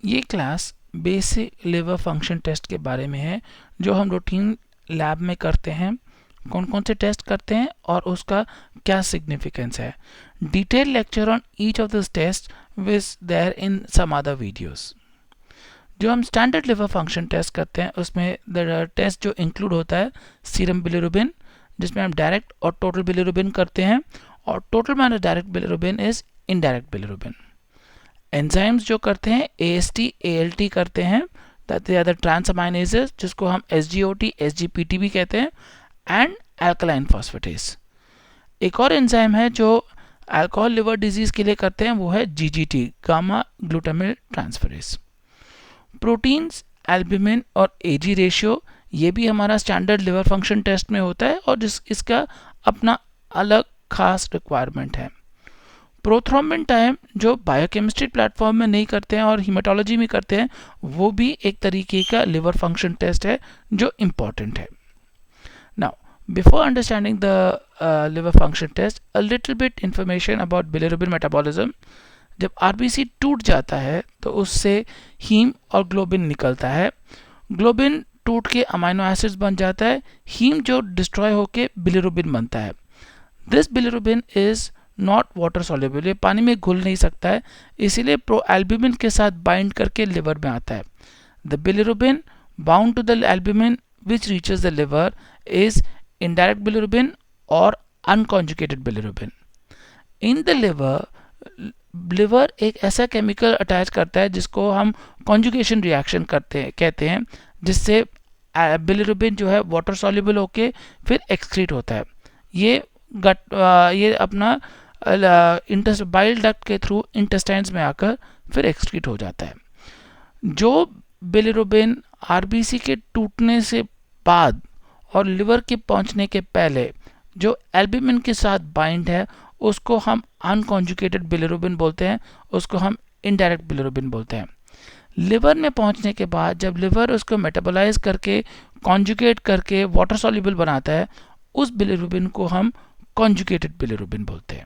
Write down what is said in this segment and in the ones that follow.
ये class basic liver function test के बारे में है जो हम रूटीन लैब में करते हैं। कौन कौन से टेस्ट करते हैं और उसका क्या सिग्निफिकेंस है। Detail lecture on each of this test which there in some other videos. जो हम स्टैंडर्ड लिवर फंक्शन टेस्ट करते हैं उसमें टेस्ट जो इंक्लूड होता है सीरम बिलिरुबिन, जिसमें हम डायरेक्ट और टोटल बिलिरुबिन करते हैं, और total minus direct bilirubin is indirect bilirubin. Enzymes जो करते हैं AST ALT करते हैं, दैट आर द ट्रांसअमाइनेजेस जिसको हम SGOT SGPT भी कहते हैं, एंड अल्कलाइन फॉस्फेटेस। एक और एंजाइम है जो अल्कोहल लिवर डिजीज के लिए करते हैं, वो है GGT gamma glutamyl transferase. Proteins, albumin और AG रेशियो, ये भी हमारा स्टैंडर्ड लिवर फंक्शन टेस्ट में होता है और इसका अपना अलग खास रिक्वायरमेंट है। प्रोथ्रोम्बिन टाइम जो बायोकेमिस्ट्री प्लेटफॉर्म में नहीं करते हैं और हीमेटोलॉजी में करते हैं, वो भी एक तरीके का लिवर फंक्शन टेस्ट है जो इम्पॉर्टेंट है। Now before understanding the liver function test, a little bit information about bilirubin metabolism. जब RBC टूट जाता है तो उससे हीम और ग्लोबिन निकलता है। ग्लोबिन टूट के अमाइनो एसिड्स बन जाता है, हीम जो डिस्ट्रॉय होके बिलिरुबिन बनता है। This bilirubin is not water soluble, ये पानी में घुल नहीं सकता है, इसीलिए प्रोएल्ब्यूमिन के साथ बाइंड करके लिवर में आता है। The bilirubin bound to the albumin which reaches the liver is indirect bilirubin और unconjugated bilirubin. In the liver एक ऐसा केमिकल अटैच करता है जिसको हम कॉन्जुगेशन रिएक्शन कहते हैं, जिससे बिलिरुबिन जो है वाटर सॉल्युबल होके फिर एक्सक्रीट होता है। ये अपना बाइल डक्ट के थ्रू इंटेस्टाइन्स में आकर फिर एक्सक्रीट हो जाता है। जो बिलिरुबिन RBC के टूटने से बाद और लिवर के पहुंचने के पहले जो एल्ब्यूमिन के साथ बाइंड है, उसको हम अनकॉन्जुगेटेड बिलिरुबिन बोलते हैं, उसको हम इनडायरेक्ट बिलिरुबिन बोलते हैं। लिवर में पहुंचने के बाद जब लिवर उसको मेटाबोलाइज करके कॉन्जुगेट करके वाटर सॉल्युबल बनाता है, उस बिलिरुबिन को हम कॉन्जुगेटेड बिलिरुबिन बोलते हैं।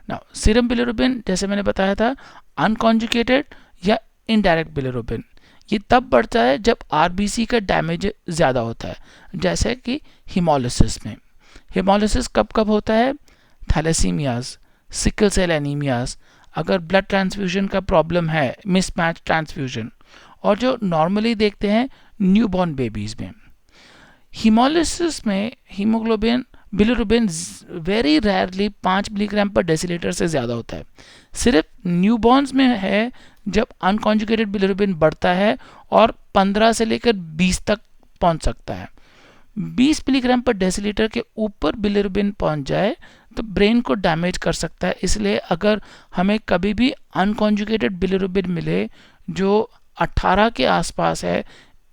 नाउ सीरम बिलिरुबिन, जैसे मैंने बताया था, अनकॉन्जुगेटेड या इनडायरेक्ट बिलिरुबिन, ये तब बढ़ता है जब RBC का डैमेज ज़्यादा होता है, जैसे कि हीमोलिसिस में। हीमोलिसिस कब कब होता है? थैलेसीमियाज, सिकल सेल एनीमियाज, अगर ब्लड ट्रांसफ्यूजन का प्रॉब्लम है, मिसमैच ट्रांसफ्यूजन, और जो नॉर्मली देखते हैं न्यूबॉर्न बेबीज में। हीमोलिसिस में haemoglobin bilirubin very rarely 5 milligram पर डेसीलीटर से ज़्यादा होता है। सिर्फ न्यूबॉर्न्स में है जब अनकॉन्जुगेटेड बिलिरुबिन बढ़ता है और 15 से लेकर 20 तक पहुंच सकता है। 20 मिलीग्राम पर डेसीलीटर के ऊपर बिलिरुबिन पहुंच जाए तो ब्रेन को डैमेज कर सकता है, इसलिए अगर हमें कभी भी अनकॉन्जुगेटेड बिलिरुबिन मिले जो 18 के आसपास है,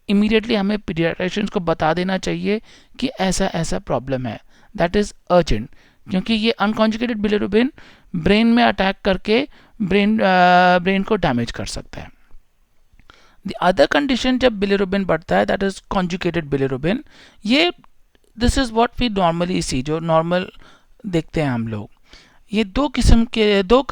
इमीडिएटली हमें पीडियाट्रिशियंस को बता देना चाहिए कि ऐसा ऐसा प्रॉब्लम है। दैट इज़ अर्जेंट, क्योंकि ये अनकॉन्जुगेटेड बिलिरुबिन ब्रेन में अटैक करके ब्रेन को डैमेज कर सकता है। द अदर कंडीशन जब बिलिरुबिन बढ़ता है, दैट इज कॉन्जुगेटेड बिलिरुबिन। ये this is what we normally see, जो नॉर्मल देखते हैं हम लोग। ये दो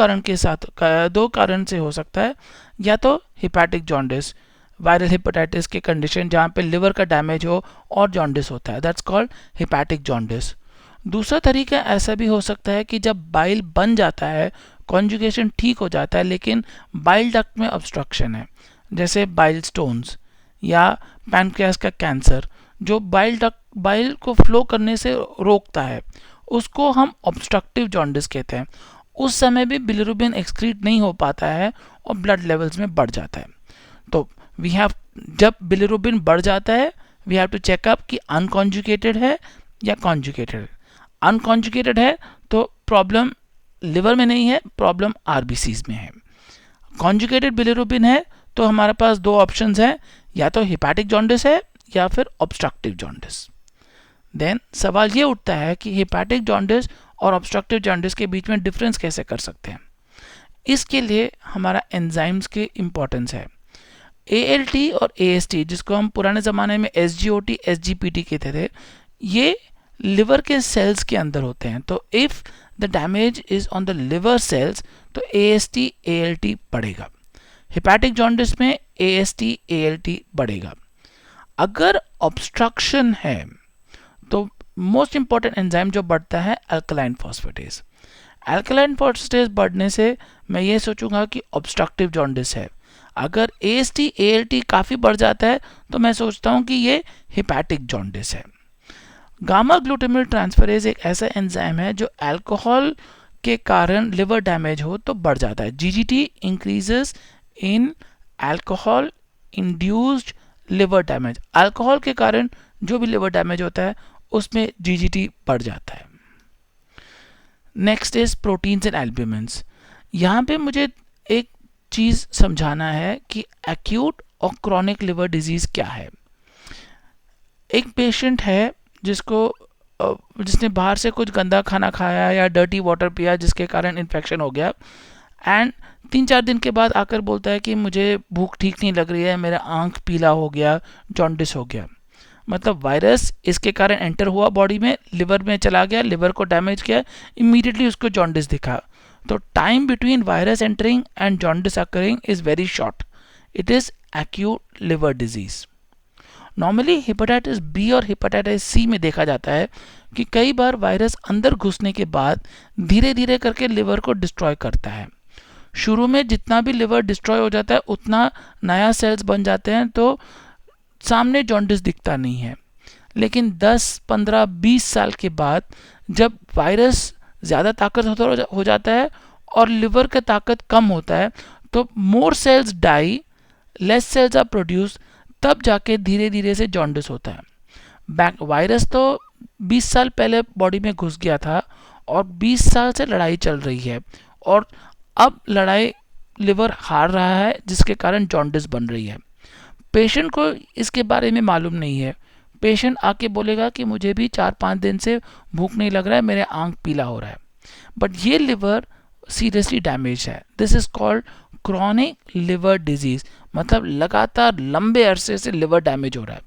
कारण से हो सकता है, या तो हिपैटिक जॉन्डिस, वायरल हेपेटाइटिस के कंडीशन जहाँ पे लिवर का डैमेज हो और जॉन्डिस होता है, दैट्स कॉल्ड हिपैटिक जॉन्डिस। दूसरा तरीका ऐसा भी हो सकता है कि जब बाइल बन जाता है, कॉन्जुगेशन ठीक हो जाता है, लेकिन बाइल डक्ट में ऑब्स्ट्रक्शन है, जैसे बाइल स्टोन्स या पैनक्रियास का कैंसर, जो बाइल को फ्लो करने से रोकता है, उसको हम ऑब्स्ट्रक्टिव जॉन्डिस कहते हैं। उस समय भी बिलिरुबिन एक्सक्रीट नहीं हो पाता है और ब्लड लेवल्स में बढ़ जाता है। तो जब बिलिरुबिन बढ़ जाता है, वी हैव टू चेकअप कि अनकॉन्जुगेटेड है या कॉन्जुगेटेड है। अनकॉन्जुगेटेड है तो प्रॉब्लम लिवर में नहीं है, प्रॉब्लम RBCs में है। कॉन्जुगेटेड बिलिरुबिन है तो हमारे पास दो ऑप्शंस हैं, या तो हिपैटिक जॉन्डिस है या फिर ऑब्स्ट्रक्टिव जॉन्डिस। देन सवाल ये उठता है कि हिपैटिक जॉन्डिस और ऑब्स्ट्रक्टिव जॉन्डिस के बीच में डिफरेंस कैसे कर सकते हैं। इसके लिए हमारा एंजाइम्स की इम्पोर्टेंस है। ALT और AST, जिसको हम पुराने ज़माने में SGOT SGPT कहते थे, ये लिवर के सेल्स के अंदर होते हैं। तो if the damage is on the liver cells तो AST ALT बढ़ेगा। हेपेटिक जॉन्डिस में AST ALT बढ़ेगा। अगर ऑब्स्ट्रक्शन है तो मोस्ट इंपॉर्टेंट एंजाइम जो बढ़ता है अल्कलाइन फॉस्फेटेज। अल्कलाइन फॉस्फेटेज बढ़ने से मैं ये सोचूंगा कि ऑब्स्ट्रक्टिव जॉन्डिस है। अगर AST ALT काफ़ी बढ़ जाता है तो मैं सोचता हूँ कि ये हेपेटिक जॉन्डिस है। गामा ग्लूटामिल ट्रांसफरेज एक ऐसा एंजाइम है जो अल्कोहल के कारण लिवर डैमेज हो तो बढ़ जाता है। GGT इंक्रीजेस इन alcohol induced liver damage. Alcohol के कारण जो भी लिवर डैमेज होता है उसमें GGT बढ़ जाता है। Next is proteins and albumins. यहाँ पे मुझे एक चीज़ समझाना है कि एक्यूट और क्रॉनिक लिवर डिजीज़ क्या है। एक पेशेंट है जिसने बाहर से कुछ गंदा खाना खाया या डर्टी वाटर पिया जिसके कारण इन्फेक्शन हो गया एंड 3-4 दिन के बाद आकर बोलता है कि मुझे भूख ठीक नहीं लग रही है, मेरा आंख पीला हो गया, जॉन्डिस हो गया। मतलब वायरस इसके कारण एंटर हुआ बॉडी में, लिवर में चला गया, लिवर को डैमेज किया, इमीडिएटली उसको जॉन्डिस दिखा। तो time between virus entering and jaundice occurring is very short. It is acute liver disease. Normally hepatitis B और हेपेटाइटिस सी में देखा जाता है कि कई बार वायरस अंदर घुसने के बाद धीरे धीरे करके लिवर को डिस्ट्रॉय करता है। शुरू में जितना भी लिवर डिस्ट्रॉय हो जाता है उतना नया सेल्स बन जाते हैं तो सामने जॉन्डिस दिखता नहीं है। लेकिन 10, 15, 20 साल के बाद जब वायरस ज़्यादा ताकतवर हो जाता है और लिवर का ताकत कम होता है तो more cells die, less cells are produce, तब जाके धीरे धीरे से जॉन्डिस होता है। वायरस तो 20 साल पहले बॉडी में घुस गया था और 20 साल से लड़ाई चल रही है और अब लड़ाई लिवर हार रहा है जिसके कारण जॉन्डिस बन रही है। पेशेंट को इसके बारे में मालूम नहीं है। पेशेंट आके बोलेगा कि मुझे भी 4-5 दिन से भूख नहीं लग रहा है, मेरे आंख पीला हो रहा है, बट ये लिवर सीरियसली डैमेज है। This is called chronic liver disease, मतलब लगातार लंबे अरसे से लिवर डैमेज हो रहा है।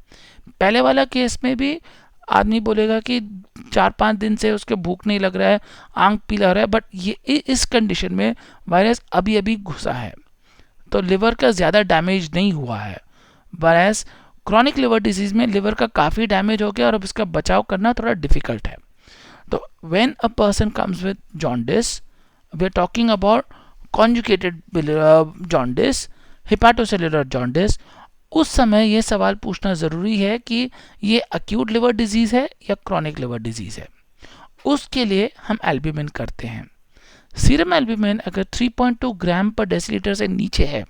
पहले वाला केस में भी आदमी बोलेगा कि 4-5 दिन से उसके भूख नहीं लग रहा है, आंख पीला हो रहा है, बट ये इस कंडीशन में वायरस अभी अभी घुसा है तो लिवर का ज़्यादा डैमेज नहीं हुआ है। वरएज क्रॉनिक लिवर डिजीज में लिवर का काफ़ी डैमेज हो गया और अब इसका बचाव करना थोड़ा डिफिकल्ट है। तो when a person comes with jaundice, we are talking about conjugated jaundice, hepatocellular jaundice, उस समय ये सवाल पूछना ज़रूरी है कि ये एक्यूट लिवर डिजीज़ है या क्रॉनिक लिवर डिजीज़ है। उसके लिए हम एल्ब्यूमिन करते हैं। सीरम एल्ब्यूमिन अगर 3.2 ग्राम पर डेसीलीटर से नीचे है,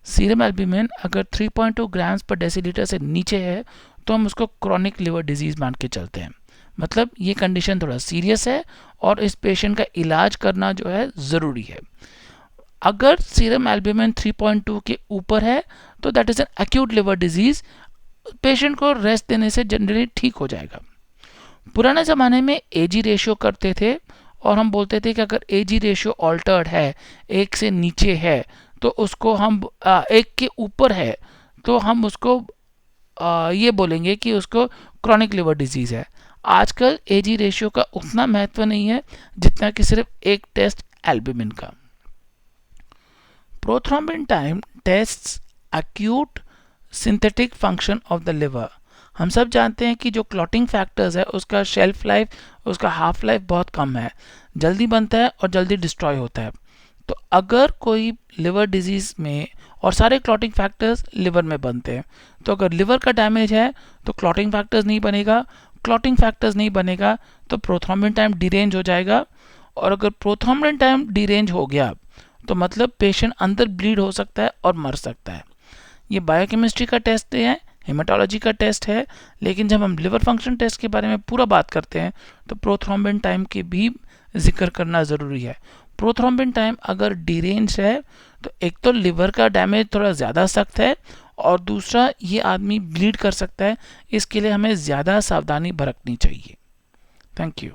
सीरम एल्ब्यूमिन अगर 3.2 ग्राम्स पर डेसीलीटर से नीचे है तो हम उसको क्रॉनिक लिवर डिजीज़ मान के चलते हैं। मतलब ये कंडीशन थोड़ा सीरियस है और इस पेशेंट का इलाज करना जो है ज़रूरी है। अगर सीरम एल्ब्यूमिन 3.2 के ऊपर है तो that is an acute liver disease, patient को रेस्ट देने से जनरली ठीक हो जाएगा। पुराने ज़माने में AG रेशियो करते थे और हम बोलते थे कि अगर AG रेशियो ऑल्टर्ड है, 1 से नीचे है, तो उसको हम 1 के ऊपर है तो हम उसको ये बोलेंगे कि उसको क्रॉनिक लिवर डिजीज़ है। आजकल AG रेशियो का उतना महत्व नहीं है जितना कि सिर्फ एक टेस्ट एल्ब्यूमिन का। Prothrombin time tests acute synthetic function of the liver. हम सब जानते हैं कि जो क्लॉटिंग फैक्टर्स है उसका शेल्फ लाइफ, उसका हाफ लाइफ बहुत कम है, जल्दी बनता है और जल्दी डिस्ट्रॉय होता है। तो अगर कोई लिवर डिजीज़ में, और सारे क्लॉटिंग फैक्टर्स लिवर में बनते हैं, तो अगर लिवर का डैमेज है तो क्लॉटिंग फैक्टर्स नहीं बनेगा, क्लॉटिंग फैक्टर्स नहीं बनेगा तो प्रोथ्रोम्बिन टाइम डिरेंज हो जाएगा, और अगर प्रोथ्रोम्बिन टाइम डिरेंज हो गया तो मतलब पेशेंट अंदर ब्लीड हो सकता है और मर सकता है। ये बायोकेमिस्ट्री का टेस्ट है, हेमाटोलॉजी का टेस्ट है, लेकिन जब हम लिवर फंक्शन टेस्ट के बारे में पूरा बात करते हैं तो प्रोथ्रोम्बिन टाइम की भी जिक्र करना ज़रूरी है। प्रोथ्रोम्बिन टाइम अगर डिरेंज है तो एक तो लिवर का डैमेज थोड़ा ज़्यादा सख्त है और दूसरा ये आदमी ब्लीड कर सकता है, इसके लिए हमें ज़्यादा सावधानी बरतनी चाहिए। Thank you.